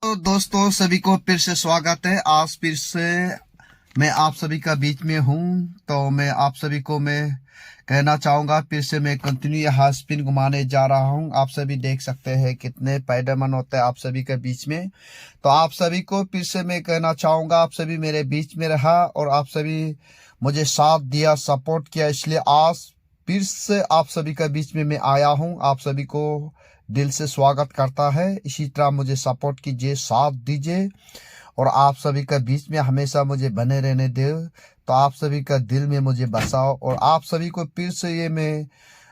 तो दोस्तों सभी को फिर से स्वागत है। आज फिर से मैं आप सभी का बीच में हूँ। तो मैं आप सभी को मैं कहना चाहूँगा, फिर से मैं कंटिन्यू यहाँ स्पिन घुमाने जा रहा हूँ। आप सभी देख सकते हैं कितने फायदेमंद होते हैं आप सभी के बीच में। तो आप सभी को फिर से मैं कहना चाहूँगा, आप सभी मेरे बीच में रहा और आप सभी मुझे साथ दिया, सपोर्ट किया, इसलिए आज फिर से आप सभी के बीच में मैं आया हूँ। आप सभी को दिल से स्वागत करता है। इसी तरह मुझे सपोर्ट कीजिए, साथ दीजिए और आप सभी के बीच में हमेशा मुझे बने रहने दे। तो आप सभी का दिल में मुझे बसाओ और आप सभी को फिर से ये मैं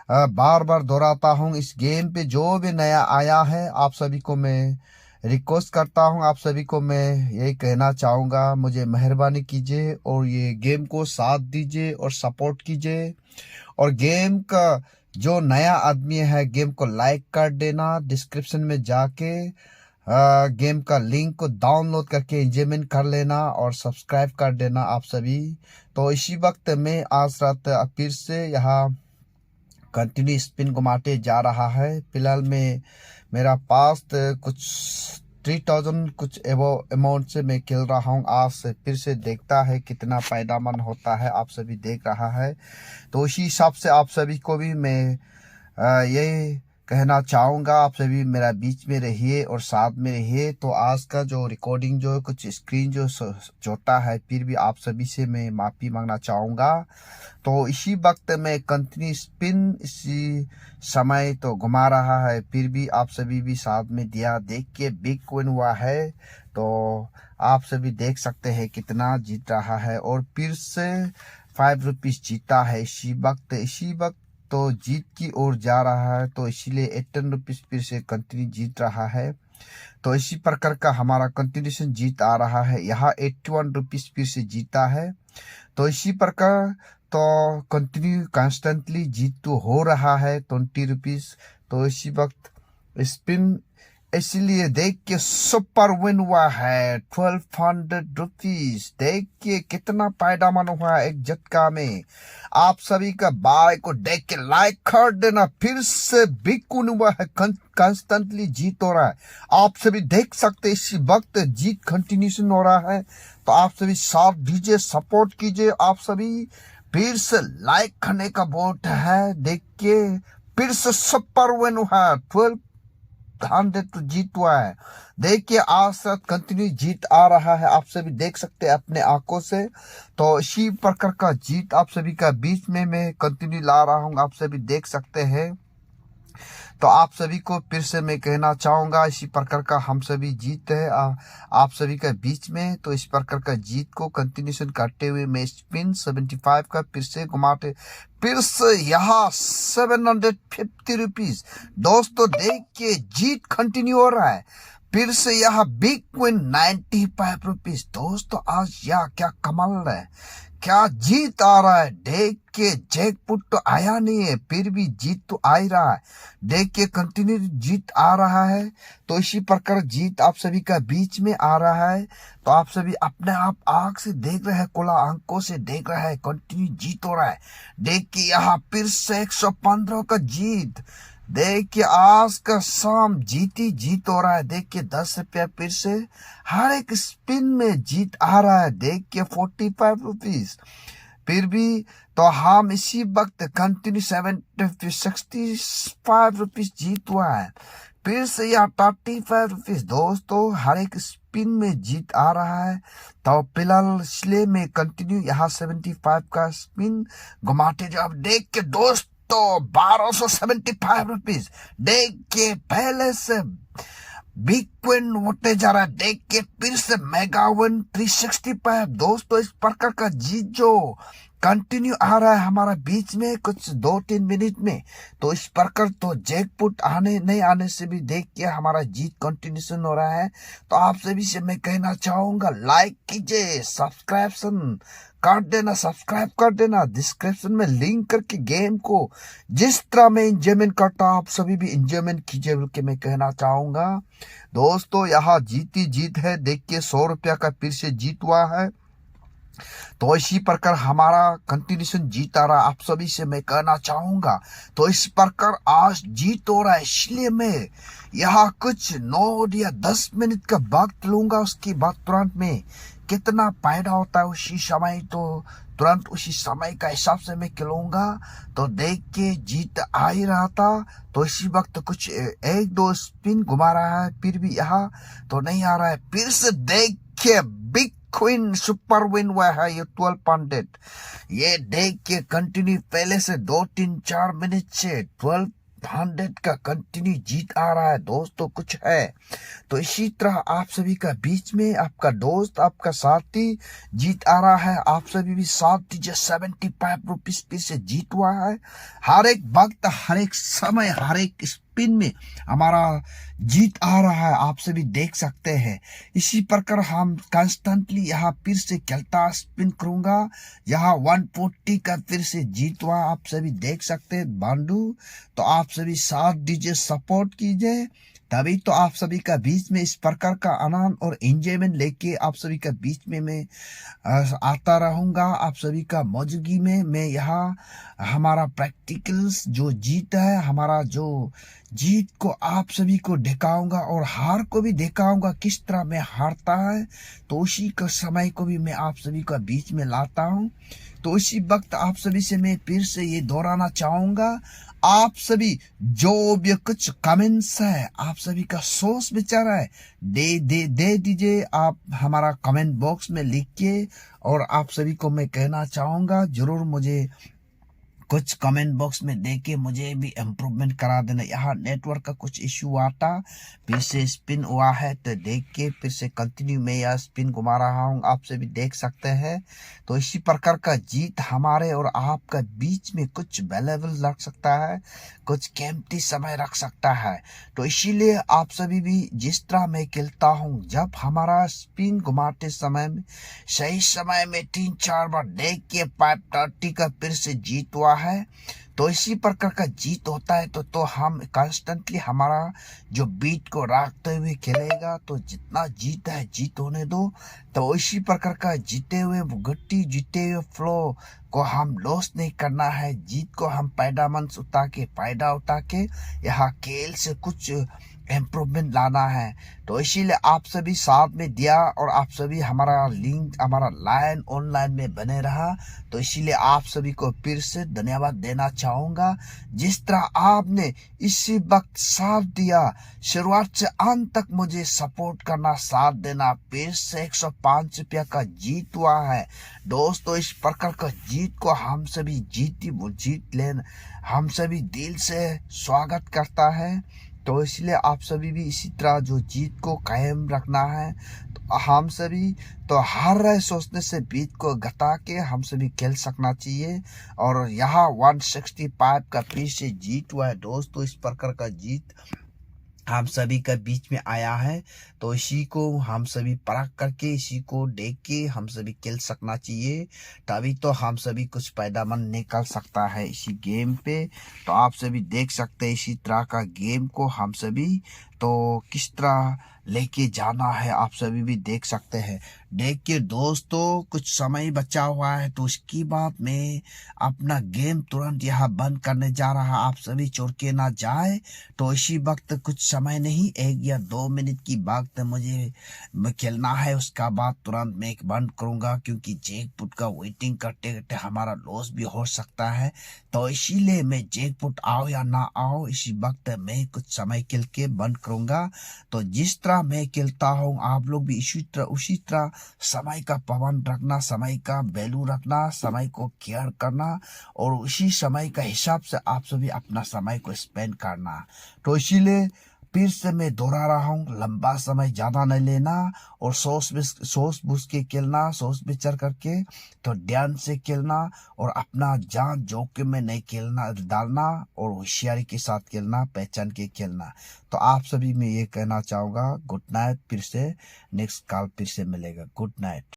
बार बार दोहराता हूँ, इस गेम पे जो भी नया आया है आप सभी को मैं रिक्वेस्ट करता हूँ, आप सभी को मैं यही कहना चाहूँगा, मुझे मेहरबानी कीजिए और ये गेम को साथ दीजिए और सपोर्ट कीजिए। और गेम का जो नया आदमी है, गेम को लाइक कर देना, डिस्क्रिप्शन में जाके गेम का लिंक को डाउनलोड करके एंजॉयमेंट कर लेना और सब्सक्राइब कर देना आप सभी। तो इसी वक्त मैं आज रात फिर से यहाँ कंटिन्यू स्पिन घुमाते जा रहा है। फिलहाल में मेरा पास कुछ 3000 कुछ अमाउंट से मैं खेल रहा हूँ। आज से फिर से देखता है कितना फायदेमंद होता है, आप सभी देख रहा है। तो उसी हिसाब से आप सभी को भी मैं ये कहना चाहूँगा, आप सभी मेरा बीच में रहिए और साथ में रहिए। तो आज का जो रिकॉर्डिंग जो कुछ स्क्रीन जो छोटा है, फिर भी आप सभी से मैं माफ़ी मांगना चाहूँगा। तो इसी वक्त मैं कंटिन्यू स्पिन इसी समय तो घुमा रहा है, फिर भी आप सभी भी साथ में दिया। देख के बिग विन हुआ है, तो आप सभी देख सकते हैं कितना जीत रहा है और फिर से 5 रुपीज़ जीता है इसी वक्त तो जीत की ओर जा रहा है। तो इसीलिए 18 रुपीज़ फिर से कंटिन्यू जीत रहा है। तो इसी प्रकार का हमारा कंटिन्यूशन जीत आ रहा है। यहाँ 81 रुपीज़ फिर से जीता है। तो इसी प्रकार तो कंटिन्यू कंस्टेंटली जीत तो हो रहा है 20 रुपीज़। तो इसी वक्त स्पिन इसलिए देख के सुपर विन हुआ है 1200 रुपीज़। देख के कितना फायदामंद हुआ है एक झटका में। आप सभी का बाय को देख के लाइक कर देना। फिर से बिग विन हुआ है, कंस्टेंटली जीत हो रहा है। आप सभी देख सकते इसी वक्त जीत कंटिन्यूशन हो रहा है। तो आप सभी साथ दीजिए, सपोर्ट कीजिए। आप सभी फिर से लाइक करने का वोट है। देख के फिर से सुपर विन हुआ है 1200 तो जीत हुआ है। देखिए आज तक कंटिन्यू जीत आ रहा है, आप सभी देख सकते हैं अपने आंखों से। तो इसी प्रकार का जीत आप सभी का बीच में मैं कंटिन्यू ला रहा हूं, आप सभी देख सकते हैं। तो आप सभी को फिर से मैं कहना चाहूँगा, इसी प्रकार का हम सभी जीत है आप सभी का बीच में। तो इस प्रकार का जीत को कंटिन्यूशन करते हुए मैं स्पिन 75 का फिर से घुमाते, फिर से यहाँ 750 रुपीज़। दोस्तों देख के जीत कंटिन्यू हो रहा है। फिर से यहाँ बिग विन 95 रुपीज़। दोस्तों आज यह क्या कमाल है, क्या जीत आ रहा है। देख के जैकपुट तो आया नहीं है, फिर भी जीत तो आ ही रहा है। देख के कंटिन्यू जीत आ रहा है। तो इसी प्रकार जीत आप सभी का बीच में आ रहा है। तो आप सभी अपने आप आंख से देख रहे हैं, खुला आंखों से देख रहा है, कंटिन्यू जीत हो रहा है। देख के यहाँ फिर से 115 का जीत। देख के आज का शाम जीत हो रहा है। देख के 10 रुपया फिर से हर एक स्पिन में जीत आ रहा है। देख के 45 रुपीज़। फिर भी तो हम इसी वक्त कंटिन्यू 65 रुपीज़ जीत हुआ है। फिर से यहाँ 35 रुपीज़। दोस्तों हर एक स्पिन में जीत आ रहा है। तो फिलहाल इसलिए मैं कंटिन्यू यहाँ 75 का स्पिन घुमाते जाओ। देख के दोस्त तो 1275 रुपीज़। देख के पहले से बिग विन होते जा रहा है। देख के फिर से मेगा विन 365। दोस्तों इस प्रकार का जीत जो कंटिन्यू आ रहा है हमारा बीच में कुछ 2-3 मिनट में। तो इस प्रकार तो जैकपुट आने नहीं आने से भी देख के हमारा जीत कंटिन्यूशन हो रहा है। तो आप सभी से मैं कहना चाहूंगा, लाइक कीजिए, सब्सक्राइब कर देना। डिस्क्रिप्शन में लिंक करके गेम को जिस तरह मैं इंजॉयमेंट करता हूँ आप सभी भी इंजॉयमेंट कीजिए बोल के मैं कहना चाहूंगा। दोस्तों यहाँ जीत ही जीत है। देख के 100 रुपया का फिर से जीत हुआ है। तो इसी प्रकार हमारा कंटिन्यूशन जीत आ रहा, आप सभी से मैं कहना चाहूंगा। तो इस प्रकार आज जीत हो रहा है, इसलिए मैं यहाँ कुछ 9 या 10 मिनट का वक्त लूंगा, उसके बाद तुरंत में कितना फायदा होता है उसी समय, तो तुरंत उसी समय का हिसाब से मैं खिलूंगा। तो देख के जीत आ ही रहा था, तो इसी वक्त कुछ 1-2 स्पिन घुमा रहा है, फिर भी यहाँ तो नहीं आ रहा है। फिर से देख के बिग क्वीन सुपर विन हुआ है ये 1200। ये देख के कंटिन्यू पहले से 2-3-4 मिनट से 1200 का कंटिन्यू जीत आ रहा है दोस्तों, कुछ है। तो इसी तरह आप सभी का बीच में आपका दोस्त, आपका साथी जीत आ रहा है। आप सभी भी साथ दीजिए, 75 रुपीज फिर से जीत हुआ है। हर एक वक्त, हर एक समय, हर एक स्पिन में हमारा जीत आ रहा है, आप सभी देख सकते हैं। इसी प्रकार हम कंस्टेंटली यहाँ फिर से खेलता स्पिन करूंगा। यहाँ 140 का फिर से जीत हुआ, आप सभी देख सकते हैं बांडू। तो आप सभी साथ दीजिए, सपोर्ट कीजिए, तभी तो आप सभी का बीच में इस प्रकार का आनंद और एंजॉयमेंट लेके आप सभी का बीच में मैं आता रहूंगा। आप सभी का मौजूदगी में मैं यहाँ हमारा प्रैक्टिकल्स जो जीत है, हमारा जो जीत को आप सभी को दिखाऊंगा और हार को भी दिखाऊंगा, किस तरह मैं हारता है। तो उसी का समय को भी मैं आप सभी का बीच में लाता हूँ। तो इसी वक्त आप सभी से मैं फिर से ये दोहराना चाहूंगा, आप सभी जो भी कुछ कमेंट्स है, आप सभी का सोच विचार है, दे दीजिए आप हमारा कमेंट बॉक्स में लिख के। और आप सभी को मैं कहना चाहूंगा, जरूर मुझे कुछ कमेंट बॉक्स में देके मुझे भी इम्प्रूवमेंट करा देना। यहाँ नेटवर्क का कुछ इश्यू आता, फिर से स्पिन हुआ है, तो देख के फिर से कंटिन्यू मैं यह स्पिन घुमा रहा हूँ, आपसे भी देख सकते हैं। तो इसी प्रकार का जीत हमारे और आपका बीच में कुछ वैल्यूएबल रख सकता है, कुछ कीमती समय रख सकता है। तो इसीलिए आप सभी भी जिस तरह मैं खेलता हूँ, जब हमारा स्पिन घुमाते समय में सही समय में 3-4 बार देख के 530 का फिर से जीत हुआ है। तो इसी प्रकार का जीत होता है, तो हम कंस्टेंटली हमारा जो बीट को रखते हुए खेलेगा, तो जितना जीत है जीत होने दो। तो इसी प्रकार का जीते हुए गट्टी, जीते हुए फ्लो को हम लॉस नहीं करना है। जीत को हम फायदा उठा के यहाँ खेल से कुछ इम्प्रूवमेंट लाना है। तो इसीलिए आप सभी साथ में दिया और आप सभी हमारा लिंक, हमारा लाइन ऑनलाइन में बने रहा। तो इसीलिए आप सभी को फिर से धन्यवाद देना चाहूंगा, जिस तरह आपने इसी वक्त साथ दिया, शुरुआत से अंत तक मुझे सपोर्ट करना, साथ देना। फिर से 105 रुपया का जीत हुआ है दोस्तों। इस प्रकार का जीत को हम सभी जीत लेना, हम सभी दिल से स्वागत करता है। तो इसलिए आप सभी भी इसी तरह जो जीत को कायम रखना है। तो हम सभी तो हार रहे सोचने से बीत को घटा के हम सभी खेल सकना चाहिए। और यहाँ 165 का फिर से जीत हुआ है दोस्तों। इस प्रकार का जीत हम सभी का बीच में आया है, तो इसी को हम सभी परख करके, इसी को देख के हम सभी खेल सकना चाहिए, तभी तो हम सभी कुछ पैदावार निकल सकता है इसी गेम पे। तो आप सभी देख सकते हैं इसी तरह का गेम को हम सभी तो किस तरह लेके जाना है, आप सभी भी देख सकते हैं। देख के दोस्तों कुछ समय बचा हुआ है, तो उसकी बाद मैं अपना गेम तुरंत यहाँ बंद करने जा रहा, आप सभी छोड़ के ना जाए। तो इसी वक्त कुछ समय नहीं, 1 या 2 मिनट की वक्त मुझे खेलना है, उसका बाद तुरंत मैं बंद करूंगा, क्योंकि जैकपुट का वेटिंग करते करते हमारा लॉस भी हो सकता है। तो इसीलिए मैं जैकपुट आओ या ना आओ, इसी वक्त मैं कुछ समय खेल के बंद करूंगा। तो जिस तरह मैं खेलता हूँ, आप लोग भी उसी तरह समय का पाबंद रखना, समय का वैल्यू रखना, समय को केयर करना, और उसी समय का हिसाब से आप सभी अपना समय को स्पेंड करना। तो इसीलिए फिर से मैं दोहरा रहा हूँ, लंबा समय ज्यादा नहीं लेना, और सोच बूझ के खेलना, सोच विचार करके, तो ध्यान से खेलना, और अपना जान जोखिम में नहीं खेलना डालना, और होशियारी के साथ खेलना, पहचान के खेलना। तो आप सभी में ये कहना चाहूंगा, गुड नाइट। फिर से नेक्स्ट कॉल फिर से मिलेगा, गुड नाइट।